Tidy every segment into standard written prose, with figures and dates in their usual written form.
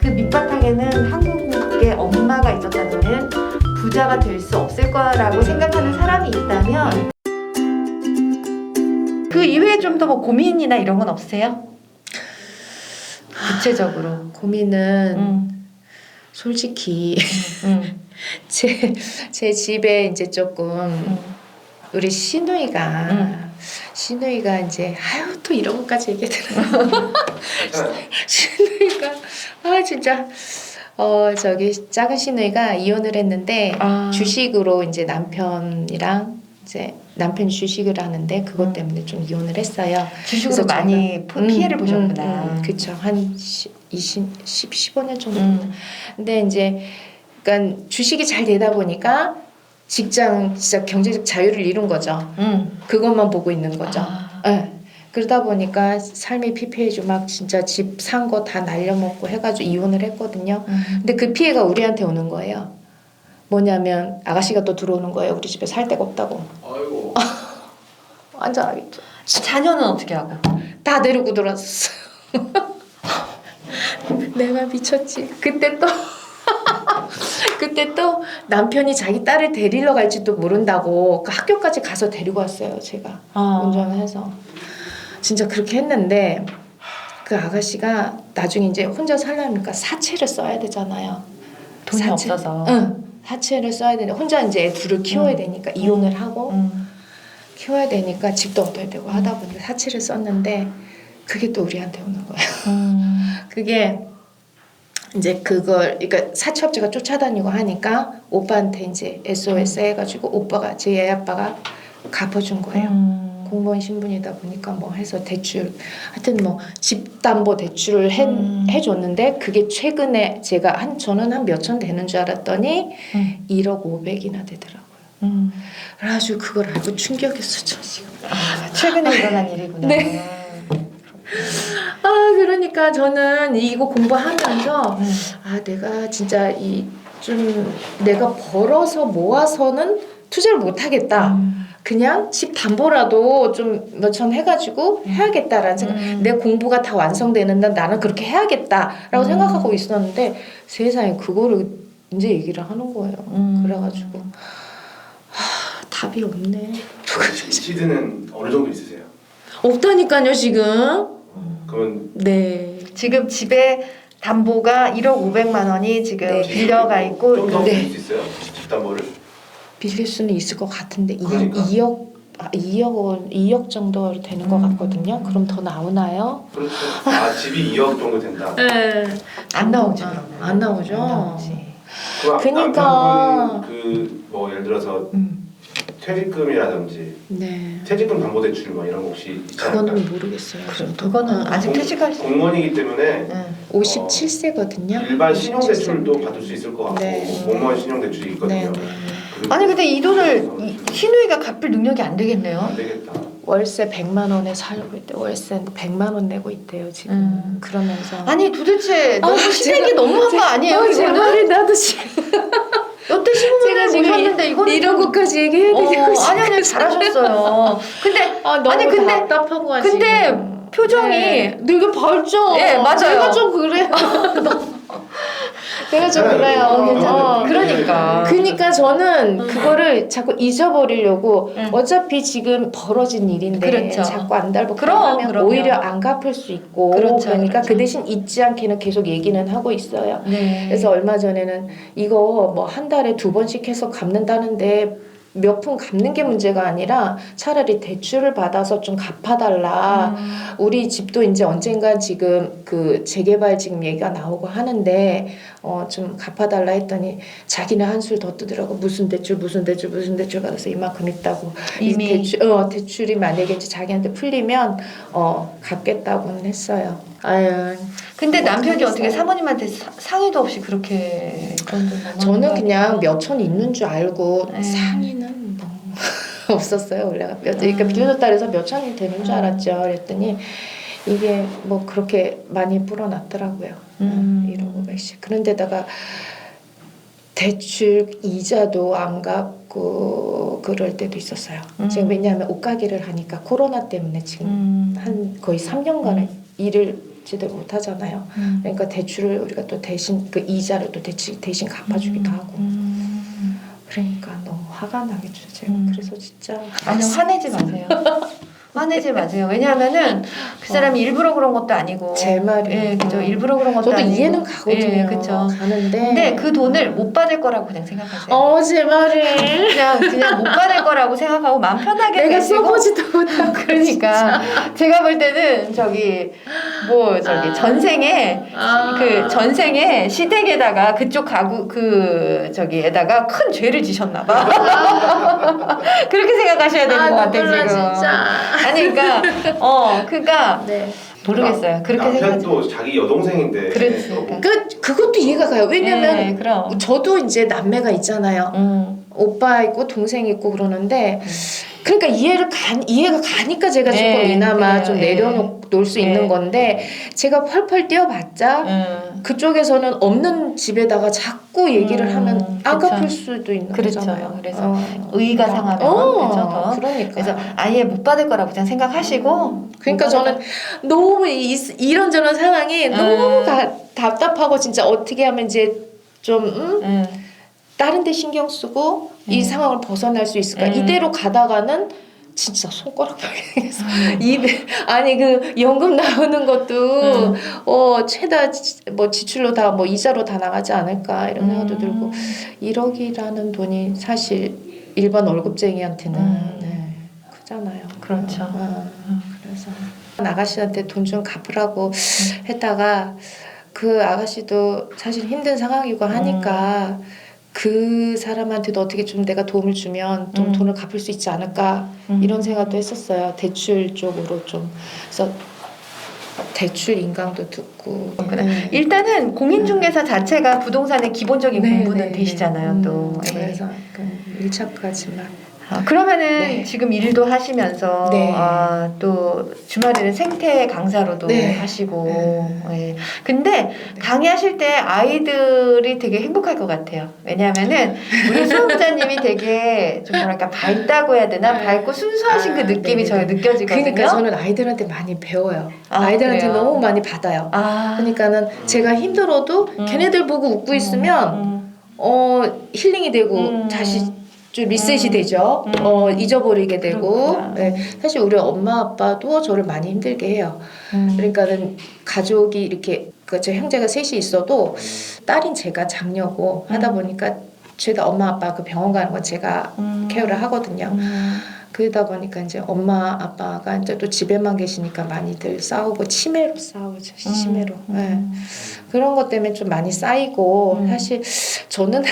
그 밑바탕에는 한국의 엄마가 있었다면 부자가 될 수 없을 거라고 생각하는 사람이 있다면 그 이외에 좀 더 뭐 고민이나 이런 건 없으세요? 구체적으로. 고민은 솔직히 제 집에 이제 조금 우리 시누이가 이제 아유 또 이런 것까지 얘기하더라고. 시누이가 진짜 저기 작은 시누이가 이혼을 했는데 주식으로 이제 남편이랑 이제 남편이 주식을 하는데 그것 때문에 좀 이혼을 했어요. 주식으로 많이 피해를 보셨구나. 그쵸. 한 15년 정도. 근데 이제 그러니까 주식이 잘 되다 보니까 직장 진짜 경제적 자유를 이룬 거죠. 그것만 보고 있는 거죠. 네. 그러다 보니까 삶이 피폐해지고 막 진짜 집 산 거 다 날려먹고 해가지고 이혼을 했거든요. 근데 그 피해가 우리한테 오는 거예요. 뭐냐면 아가씨가 또 들어오는 거예요. 우리 집에 살 데가 없다고. 아이고. 완전 알겠죠. 자녀는 어떻게 하고? 다 데리고 들어왔어. 내가 미쳤지. 그때 또 남편이 자기 딸을 데리러 갈지도 모른다고 그 학교까지 가서 데리고 왔어요. 제가 운전을 해서. 진짜 그렇게 했는데 그 아가씨가 나중에 이제 혼자 살려니까 사채를 써야 되잖아요. 돈이 없어서. 응. 사채를 써야 되는데 혼자 이제 애 둘을 키워야 되니까 이혼을 하고 키워야 되니까 집도 얻어야 되고 하다 보니까 사채를 썼는데 그게 또 우리한테 오는 거예요. 그게 이제 그걸 그러니까 사채업자가 쫓아다니고 하니까 오빠한테 이제 SOS 해가지고 오빠가 제 애 아빠가 갚아준 거예요. 공무원 신분이다 보니까 뭐 해서 대출 하여튼 뭐 집담보 대출을 해줬는데 그게 최근에 제가 저는 한 몇천 되는 줄 알았더니 1억 5백이나 되더라고요. 그래가지고 그걸 알고 충격이었어 저 지금. 최근에 일어난 일이구나. 네. 그러니까 저는 이거 공부하면서 내가 진짜 좀 내가 벌어서 모아서는 투자를 못 하겠다. 그냥 집 담보라도 좀 몇천 해가지고 해야겠다라는 생각. 내 공부가 다 완성되는 날 나는 그렇게 해야겠다라고 생각하고 있었는데 세상에 그거를 이제 얘기를 하는 거예요. 그래가지고 답이 없네. 시드는 어느 정도 있으세요? 없다니까요 지금. 그러면 네. 지금 집에 담보가 1억 5백만 원이 지금 네. 빌려가 있고 좀더 네. 빌릴 수 있어요? 집담보를? 빌릴 수는 있을 것 같은데 그러니까. 2억 정도 되는 것 같거든요. 그럼 더 나오나요? 그렇죠. 집이 2억 정도 된다. 네. 안 나오지 그러면. 안 나오죠. 안 나오지. 그러니까. 남편분 뭐 예를 들어서 퇴직금이라든지 네. 퇴직금 담보대출 뭐 이런 거 혹시 있지 않을까요? 그거는 모르겠어요. 그거는 아직 퇴직할 수. 공무원이기 때문에 57세거든요. 일반 신용대출도 받을 수 있을 것 같고 네. 공무원 신용대출이 있거든요. 네. 아니 근데 이 돈을 시누이가 갚을 능력이 안 되겠네요. 안 되겠다. 월세 100만 원에 살고 있대. 월세 100만 원 내고 있대요 지금. 그러면서. 아니 도대체 너무 시댁이 너무한 거 아니에요? 제 이거는 말이 나도 지금. 여태 신혼을 모셨는데 이거는 이런 것까지 얘기해야 되냐고. 아니 잘하셨어요. 근데 너무 아니, 근데- 답답하고 하지. 근데 표정이 되게 밝죠. 예, 맞아요. 내가 좀 그래요. 내가 좀 그래요. 괜찮아. 그러니까 저는 그거를 자꾸 잊어버리려고 어차피 지금 벌어진 일인데 그렇죠. 자꾸 안 달고 그럼, 그러면 그럼요. 오히려 안 갚을 수 있고 그렇죠, 그러니까 그렇죠. 그 대신 잊지 않게는 계속 얘기는 하고 있어요. 네. 그래서 얼마 전에는 이거 뭐 한 달에 2번씩 해서 갚는다는데 몇 푼 갚는 게 문제가 아니라 차라리 대출을 받아서 좀 갚아달라. 우리 집도 이제 언젠가 지금 그 재개발 지금 얘기가 나오고 하는데 좀 갚아달라 했더니 자기는 한술 더 뜨더라고. 무슨 대출 받아서 이만큼 있다고. 이미. 대출이 만약에 이제 자기한테 풀리면 갚겠다고는 했어요. 아유. 근데 남편이 하겠어요. 어떻게 사모님한테 상의도 없이 그렇게 그런 돈 저는 그냥 몇천 있는 줄 알고 네. 상의는 뭐 없었어요. 원래 그러니까 빌려줬다 그래서 몇천이 되는 줄 알았죠. 그랬더니 이게 뭐 그렇게 많이 불어났더라고요. 1억 5백씩. 그런데다가 대출 이자도 안 갚고 그럴 때도 있었어요. 지금 왜냐하면 옷가게를 하니까 코로나 때문에 지금 한 거의 3년간을 일을 갚지들 못하잖아요. 그러니까 대출을 우리가 또 대신 그 이자를 또 대신 갚아주기도 하고. 그러니까 너무 화가 나겠죠. 제가 그래서 진짜 아니 화내지 마세요. 화내지 마세요. 왜냐하면은 그 사람이 일부러 그런 것도 아니고. 제 말이에요. 예, 그죠. 일부러 그런 것도 저도 아니고. 이해는 가거든요. 예, 그죠. 가는데. 근데 그 돈을 못 받을 거라고 그냥 생각하세요. 제 말을 그냥 못 받을 거라고 생각하고 마음 편하게 내가 계시고. 써보지도 못하고. 그러니까 제가 볼 때는 전생에 그 전생에 시댁에다가 그쪽 가구 에다가 큰 죄를 지셨나 봐. 그렇게 생각하셔야 되는 것 같아 지금. 진짜. 아니 그러니까 네. 모르겠어요. 그렇게 생각. 남편도 자기 여동생인데. 그렇지. 그것도 이해가 가요. 왜냐면 네, 그럼. 저도 이제 남매가 있잖아요. 오빠 있고 동생 있고 그러는데 그러니까 이해가 가니까 제가 조금 네, 이나마 그래요. 좀 네. 내려놓을 수 있는 건데 제가 펄펄 뛰어봤자 그쪽에서는 없는 집에다가 자꾸 얘기를 하면 안 그쵸. 갚을 수도 있는 그렇죠. 거잖아요. 그래서 의가 상하면 그죠, 더. 그러니까. 그래서 아예 못 받을 거라고 그냥 생각하시고. 그러니까 저는 너무 이런저런 상황이 너무 답답하고 진짜 어떻게 하면 이제 좀 다른 데 신경 쓰고 이 상황을 벗어날 수 있을까? 이대로 가다가는 진짜 손가락 발견해서 입에 아니 그 연금 나오는 것도 최다 뭐 지출로 다 뭐 이자로 다 나가지 않을까 이런 생각도 들고 1억이라는 돈이 사실 일반 월급쟁이한테는 네, 크잖아요. 그렇죠. 그래서 아가씨한테 돈 좀 갚으라고 했다가 그 아가씨도 사실 힘든 상황이고 하니까 그 사람한테도 어떻게 좀 내가 도움을 주면 좀 돈을 갚을 수 있지 않을까 이런 생각도 했었어요. 대출 쪽으로 좀. 그래서 대출 인강도 듣고. 일단은 공인중개사 자체가 부동산의 기본적인 공부는 되시잖아요. 또. 그래서 1차까지만. 그러면은 네. 지금 일도 하시면서 네. 또 주말에는 생태 강사로도 네. 하시고 근데 강의하실 때 아이들이 되게 행복할 것 같아요. 왜냐하면은 우리 수험자님이 되게 좀 뭐랄까 밝다고 해야 되나 밝고 순수하신 그 느낌이 저희 느껴지거든요. 그러니까 저는 아이들한테 많이 배워요. 아이들한테 그래요? 너무 많이 받아요. 그러니까는 제가 힘들어도 걔네들 보고 웃고 있으면 힐링이 되고 다시 좀 리셋이 되죠. 잊어버리게 되고. 네. 사실 우리 엄마 아빠도 저를 많이 힘들게 해요. 그러니까는 가족이 이렇게 제 형제가 셋이 있어도 딸인 제가 장녀고 하다 보니까 죄다 엄마 아빠 그 병원 가는 건 제가 케어를 하거든요. 그러다 보니까 이제 엄마 아빠가 이제 또 집에만 계시니까 많이들 싸우고 치매로 싸우죠. 치매로. 네. 그런 것 때문에 좀 많이 쌓이고 사실 저는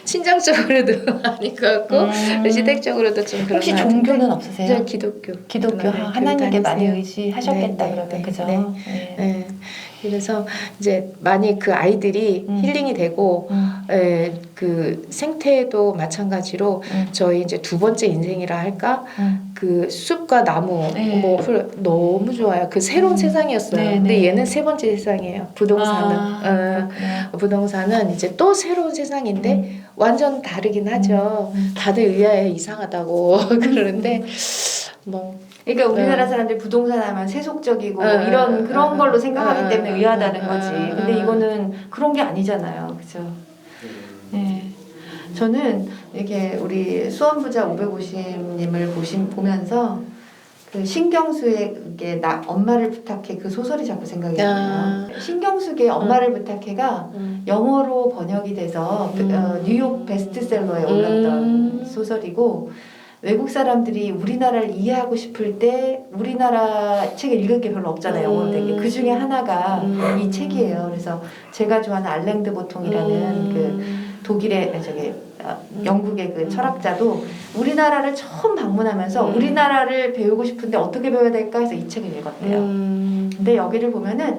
친정적으로도 아닌 것 같고 시댁적으로도 좀 그런 혹시 것 같은데. 종교는 없으세요? 저 기독교. 기독교 하나님께 많이 의지하셨겠다. 그러면 그죠? 네. 그래서 이제 많이 그 아이들이 힐링이 되고 그 생태도 마찬가지로 저희 이제 두 번째 인생이라 할까 그 숲과 나무 뭐 너무 좋아요. 그 새로운 세상이었어요. 근데 얘는 세 번째 세상이에요. 부동산은 부동산은 이제 또 새로운 세상인데 완전 다르긴 하죠. 다들 의아해 이상하다고 그러는데 뭐. 그러니까 우리나라 사람들 부동산 하면 세속적이고 이런 그런 걸로 생각하기 때문에 의아하다는 거지. 근데 이거는 그런 게 아니잖아요. 그죠? 네. 저는 이렇게 우리 수원부자 550님을 보면서 그 신경수의 이게 나 엄마를 부탁해 그 소설이 자꾸 생각이 나요. 신경수의 엄마를 부탁해가 영어로 번역이 돼서 뉴욕 베스트셀러에 올랐던 소설이고 외국 사람들이 우리나라를 이해하고 싶을 때 우리나라 책을 읽을 게 별로 없잖아요. 영어로 된 게. 그 중에 하나가 이 책이에요. 그래서 제가 좋아하는 알랭드 보통이라는 그 독일의 영국의 그 철학자도 우리나라를 처음 방문하면서 우리나라를 배우고 싶은데 어떻게 배워야 될까 해서 이 책을 읽었대요. 근데 여기를 보면은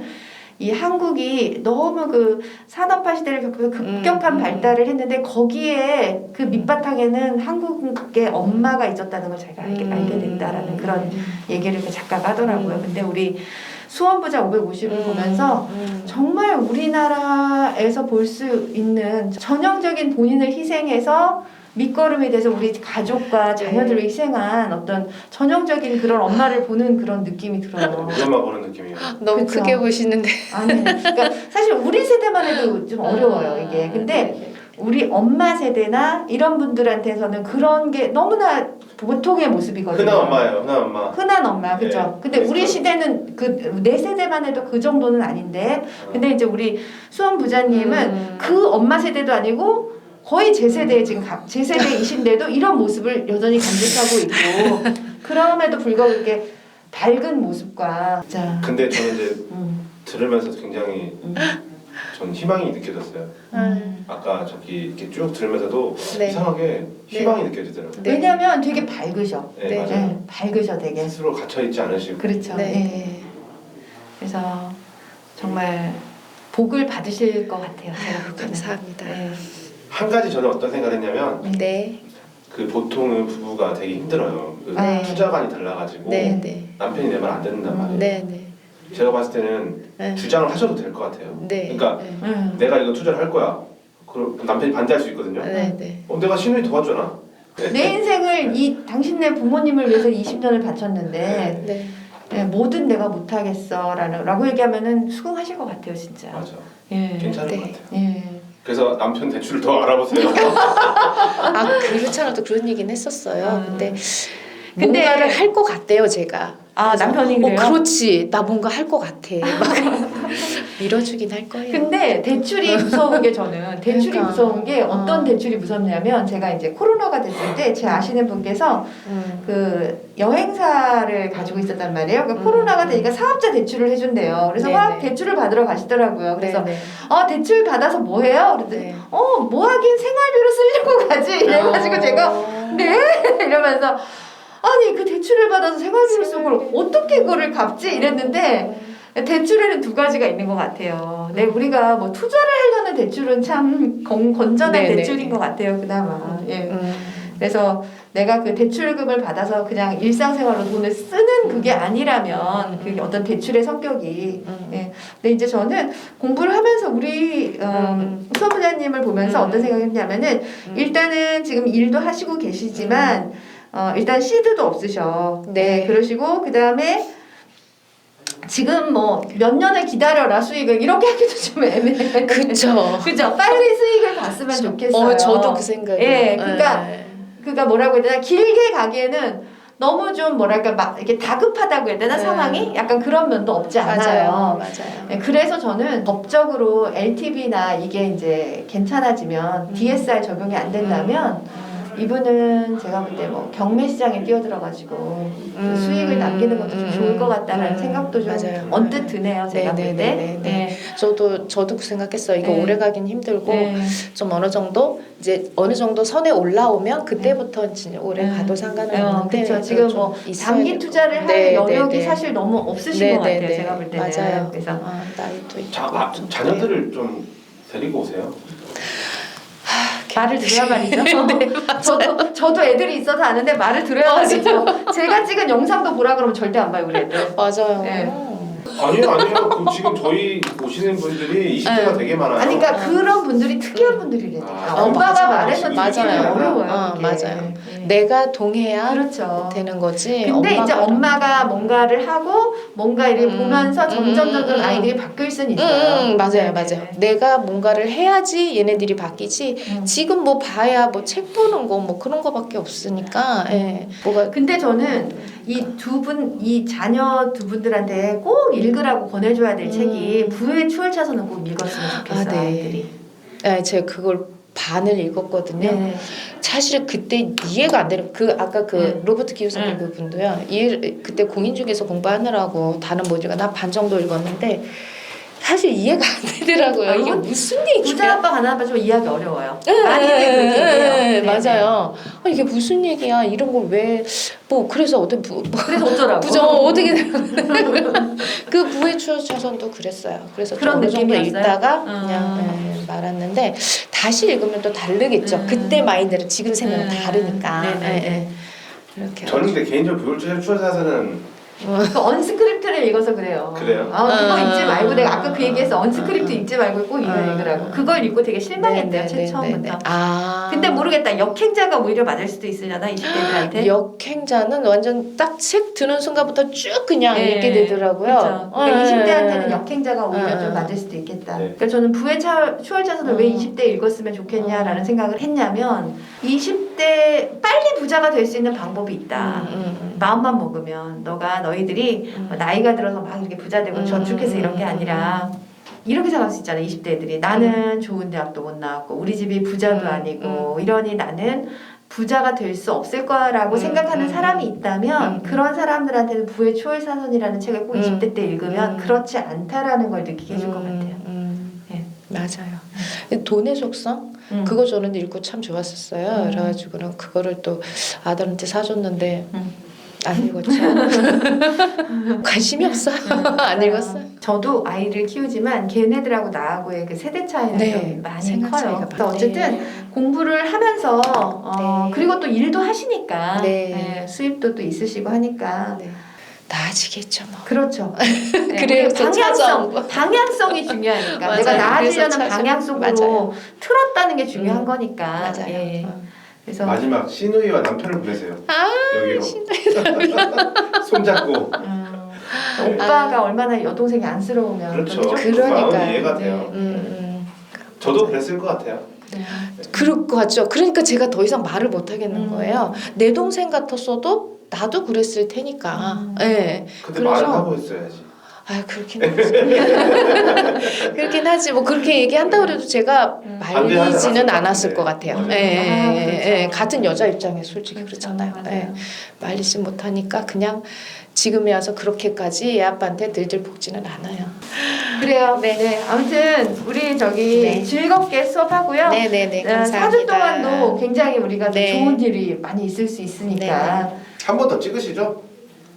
이 한국이 너무 그 산업화 시대를 겪으면서 급격한 발달을 했는데 거기에 그 밑바탕에는 한국의 엄마가 있었다는 걸 제가 알게 된다라는 그런 얘기를 그 작가가 하더라고요. 근데 우리 수원부자 550을 보면서 정말 우리나라에서 볼 수 있는 전형적인 본인을 희생해서 밑거름이 돼서 우리 가족과 자녀들을 희생한 어떤 전형적인 그런 엄마를 보는 그런 느낌이 들어요. 우리 엄마 보는 느낌이에요. 너무 그쵸. 크게 보시는데. 아니, 그러니까 사실 우리 세대만 해도 좀 어려워요 이게. 근데 우리 엄마 세대나 이런 분들한테서는 그런 게 너무나 보통의 모습이거든요. 흔한 엄마예요. 흔한 엄마. 흔한 엄마, 그죠? 네. 근데 우리 시대는 그 내 세대만 해도 그 정도는 아닌데, 근데 이제 우리 수원 부자님은 그 엄마 세대도 아니고 거의 제 세대 지금 제 세대이신데도 이런 모습을 여전히 간직하고 있고, 그럼에도 불구하고 이렇게 밝은 모습과, 자, 근데 저는 이제 들으면서 굉장히 전 희망이 느껴졌어요. 아까 저기 이렇게 쭉 들으면서도 네. 이상하게 희망이 느껴지더라고요. 네. 왜냐면 되게 밝으셔. 네, 네. 맞아요. 네, 밝으셔 되게. 스스로 갇혀 있지 않으시고. 그렇죠. 네. 네. 그래서 정말 복을 받으실 것 같아요. 제가 볼 때는. 감사합니다. 네. 한 가지 저는 어떤 생각을 했냐면 네. 그 보통은 부부가 되게 힘들어요. 그 네. 투자관이 달라가지고 네, 네. 남편이 내 말 안 듣는단 말이에요. 네, 네. 제가 봤을 때는 네. 주장을 하셔도 될 것 같아요. 네. 그러니까 내가 이거 투자를 할 거야. 그럼 남편이 반대할 수 있거든요. 네, 네. 내가 신우이 도와주잖아. 내 인생을 이 당신네 부모님을 위해서 20년을 바쳤는데 네. 네, 뭐든 내가 못하겠어라고 얘기하면은 수긍하실 것 같아요, 진짜. 맞아. 예. 괜찮을 네. 것 같아요. 예. 그래서 남편 대출을 더 알아보세요. 아, 그렇잖아도 그런 얘기는 했었어요. 근데 근데- 뭔가를 할 것 같대요, 제가. 아, 그래서 남편이 그래요? 그렇지. 나 뭔가 할 것 같아. 막 밀어주긴 할 거예요. 근데 대출이 무서운 게 저는 대출이 그러니까. 무서운 게 어떤 대출이 무섭냐면 제가 이제 코로나가 됐을 때 제 아시는 분께서 그 여행사를 가지고 있었단 말이에요. 그러니까 코로나가 되니까 사업자 대출을 해준대요. 그래서 네네. 막 대출을 받으러 가시더라고요. 그래서 네, 네. 대출 받아서 뭐 해요? 그랬더니 네. 뭐 하긴 생활비로 쓰려고 가지. 이래가지고 제가 네 이러면서 아니 그 대출을 받아서 생활비로 쓴 걸 어떻게 그거를 갚지? 이랬는데 대출에는 두 가지가 있는 것 같아요. 네, 우리가 뭐 투자를 하려는 대출은 참 건전한 네네. 대출인 것 같아요. 그나마. 예. 그래서 내가 그 대출금을 받아서 그냥 일상생활로 돈을 쓰는 그게 아니라면 그게 어떤 대출의 성격이. 예. 근데 이제 저는 공부를 하면서 우리 수험부자님을 보면서 어떤 생각했냐면은 일단은 지금 일도 하시고 계시지만 일단 시드도 없으셔. 네. 그러시고 그 다음에 지금 뭐 몇 년을 기다려라 수익을 이렇게 하기도 좀 애매해. 그쵸. 그죠? 빨리 수익을 봤으면 좋겠어요. 저도 그 생각이에요. 예, 그러니까 뭐라고 해야 되나 길게 가기에는 너무 좀 뭐랄까 막 이렇게 다급하다고 해야 되나 상황이 약간 그런 면도 없지 않아요. 맞아요. 예, 그래서 저는 법적으로 LTV나 이게 이제 괜찮아지면 DSR 적용이 안 된다면 이분은 제가 볼 때 뭐 경매 시장에 뛰어들어가지고 그 수익을 남기는 것도 좀 좋을 것 같다라는 생각도 좀 맞아요. 언뜻 드네요. 제가 볼 때. 네. 네. 저도 그 생각했어요. 이거 네. 오래 가긴 힘들고 네. 좀 어느 정도 선에 올라오면 그때부터 진짜 오래 가도 상관은 없는데 그렇죠. 지금 뭐 장기 투자를 할 여력이 사실 너무 없으신 것 같아요. 제가 볼 때는. 맞아요. 그래서 나이도 있고 좀 자녀들을 좀 데리고 오세요. 말을 들어야 말이죠. 저도 애들이 있어서 아는데 말을 들어야 말이죠. 제가 찍은 영상도 보라 그러면 절대 안 봐요, 우리 애들. 맞아요. 네. 아니요. 그 지금 저희 오시는 분들이 20대가 되게 많아요. 아니 그러니까 그런 분들이 특이한 분들이래요. 엄마가 맞아. 말해서 맞아요. 듣기는 어려워요. 그게. 맞아요. 네. 내가 동해야 그렇죠. 되는 거지. 근데 이제 엄마가 뭔가를 하고 뭔가 이렇게 보면서 점점 아이들이 바뀔 수는 있어요. 맞아요. 네. 내가 뭔가를 해야지 얘네들이 바뀌지. 지금 뭐 봐야 뭐 책 보는 거 뭐 그런 거밖에 없으니까. 예. 뭐가 근데 저는 이 자녀 두 분들한테 꼭 읽으라고 권해줘야 될 책이 부의 추월차선은 꼭 읽었으면 좋겠어요. 아이들이. 네, 제가 그걸 반을 읽었거든요. 네. 사실 그때 이해가 안 되는 아까 로버트 키오사키 그분도요. 그때 공인중개사 공부하느라고 다른 모듈가 나 반 정도 읽었는데 사실 이해가 안 되더라고요. 이게 무슨 얘기야? 부자 아빠 가난 아빠 좀 이해하기 어려워요. 많이들 그렇게 얘기해요. 맞아요. 이게 무슨 얘기야? 이런 걸 왜 그래서 그래서 어쩌라고? 부정 어떻게 그 부의 추월차선도 그랬어요. 그래서 그런 어느 정도 느낌이었어요? 읽다가 그냥 말았는데 다시 읽으면 또 다르겠죠. 그때 마인드는 지금 생각은 다르니까. 네네. 이렇게. 저는 근데 개인적으로 부의 추월차선은 그 언스크립트를 읽어서 그래요. 그래요? 그거 읽지 말고 내가 아까 그 얘기해서 언스크립트 읽지 말고 꼭 이거 읽으라고. 그걸 읽고 되게 실망했대요. 네, 처음부터. 아. 근데 모르겠다. 역행자가 오히려 맞을 수도 있으려나 20대들한테. 역행자는 완전 딱 책 드는 순간부터 쭉 그냥 예, 읽게 되더라고요. 그렇죠. 그러니까 20대한테는 역행자가 오히려 좀 맞을 수도 있겠다. 네. 그러니까 저는 부의 추월자선을 왜 20대에 읽었으면 좋겠냐라는 생각을 했냐면 20대 빨리 부자가 될 수 있는 방법이 있다. 마음만 먹으면 너희들이 나이가 들어서 막 이렇게 부자 되고 저축해서 이런 게 아니라 이렇게 생각할 수 있잖아요. 20대 애들이 나는 좋은 대학도 못 나왔고 우리 집이 부자도 아니고 이러니 나는 부자가 될 수 없을 거라고 생각하는 사람이 있다면 그런 사람들한테는 부의 초월사선이라는 책을 꼭 20대 때 읽으면 그렇지 않다라는 걸 느끼게 해줄 것 같아요. 네. 맞아요. 돈의 속성 그거 저는 읽고 참 좋았었어요. 그래가지고는 그거를 또 아들한테 사줬는데 안 읽었죠. 관심이 없어요. 안 읽었어요. 저도 아이를 키우지만 걔네들하고 나하고의 그 세대 차이는 네, 좀 많이 생각 커요. 차이가 그래서 많네. 어쨌든 공부를 하면서 네. 그리고 또 일도 하시니까 네. 수입도 또 있으시고 하니까 네. 나아지겠죠 뭐. 그렇죠. 그래서 찾아온 거. 방향성이 중요하니까 맞아요. 내가 나아지려는 그래서 방향 속으로 맞아요. 틀었다는 게 중요한 거니까. 맞아요. 예. 그래서 마지막 신우이와 남편을 보내세요. 아, 여기로 손잡고. 오빠가 얼마나 여동생이 안쓰러우면 그렇죠. 좀 그러니까요. 마음이 이해가 돼요. 저도 그랬을 것 같아요. 그럴 것 같죠. 그러니까 제가 더 이상 말을 못 하겠는 거예요. 내 동생 같았어도 나도 그랬을 테니까. 예. 근데 그래서- 말을 하고 있어야지. 아 그렇긴 하지. 그렇긴 하지. 뭐 그렇게 얘기한다 그래도 제가 반대하지 말리지는 않았을 않았을 것 것 같아요. 같은데. 예. 그렇죠. 같은 여자 입장에 솔직히 그렇잖아요. 맞아요. 예. 말리지 못하니까 그냥 지금에 와서 그렇게까지 애 아빠한테 들들 볶지는 않아요. 그래요. 네. 아무튼 우리 저기 네. 즐겁게 수업하고요. 네네네. 감사합니다. 4주 동안도 굉장히 우리가 좀 네. 좋은 일이 많이 있을 수 있으니까. 한 번 더 찍으시죠?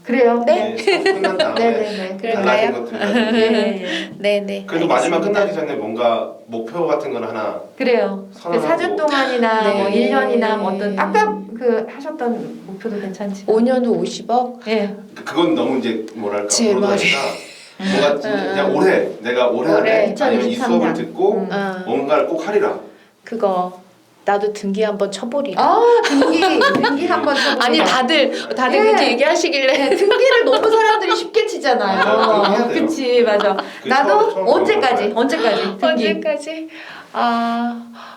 그래요. 네. 수업 끝난 다음에 네네네. 그럴까요? 달라진 것들 가지고. 예. 네네. 그래도 마지막 알겠습니다. 끝나기 전에 뭔가 목표 같은 거는 하나 그래요. 그 선언하고. 4주 동안이나 네. 뭐 1년이나 뭐 어떤 아까 그 하셨던 목표도 괜찮지. 5년 후 50억? 예. 그건 너무 이제 뭐랄까 제 그러니까 뭔가 진짜 그냥 올해 내가 올해 올해, 안에 아니면 이 2023 수업을 년. 듣고 뭔가를 꼭 하리라. 그거 나도 등기 한번 쳐보리라. 아, 등기 한번 쳐보자. 아니 다들 예. 그렇게 얘기하시길래 네, 등기를 너무 사람들이 쉽게 치잖아요. 맞아요. 그거 해야 돼요. 그치, 맞아. 그 나도 처음 언제까지 등기. 언제까지?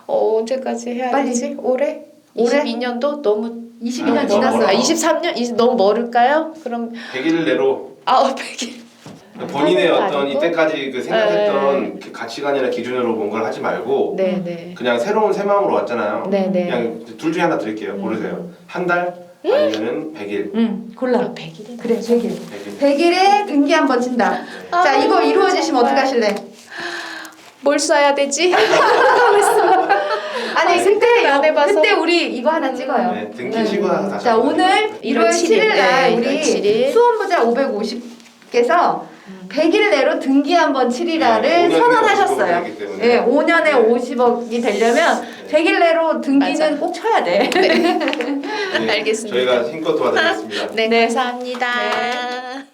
언제까지 해야 빨리. 되지? 올해? 올해? 22년도 너무 22년 아, 지났어요. 23년? 너무 멀을까요? 그럼 100일 내로 100일. 본인의 하는 거 어떤 아니고? 이때까지 그 생각했던 그 가치관이나 기준으로 뭔가를 하지 말고 네네. 그냥 새로운 새 마음으로 왔잖아요. 네네. 그냥 둘 중에 하나 드릴게요. 고르세요. 한 달 아니면은 100일. 골라. 100일이 그래, 100일. 100일. 100일에 등기 한번 친다. 자, 이거 이루어지시면 정말. 어떡하실래? 뭘 써야 되지? 아니, 생각을 안 해봐서. 그때 우리 이거 하나 찍어요. 네, 등기 치고 나서 다시. 자, 한번 오늘 해볼게요. 1월 7일 날 네, 우리 1월 7일. 수험부자 550께서 100일 내로 등기 한번 치리라를 네, 5년에 선언하셨어요. 50억이기 때문에. 예, 5년에 네. 50억이 되려면 100일 내로 등기는 맞아. 꼭 쳐야 돼. 네, 알겠습니다. 저희가 힘껏 도와드리겠습니다. 네, 네. 감사합니다. 네.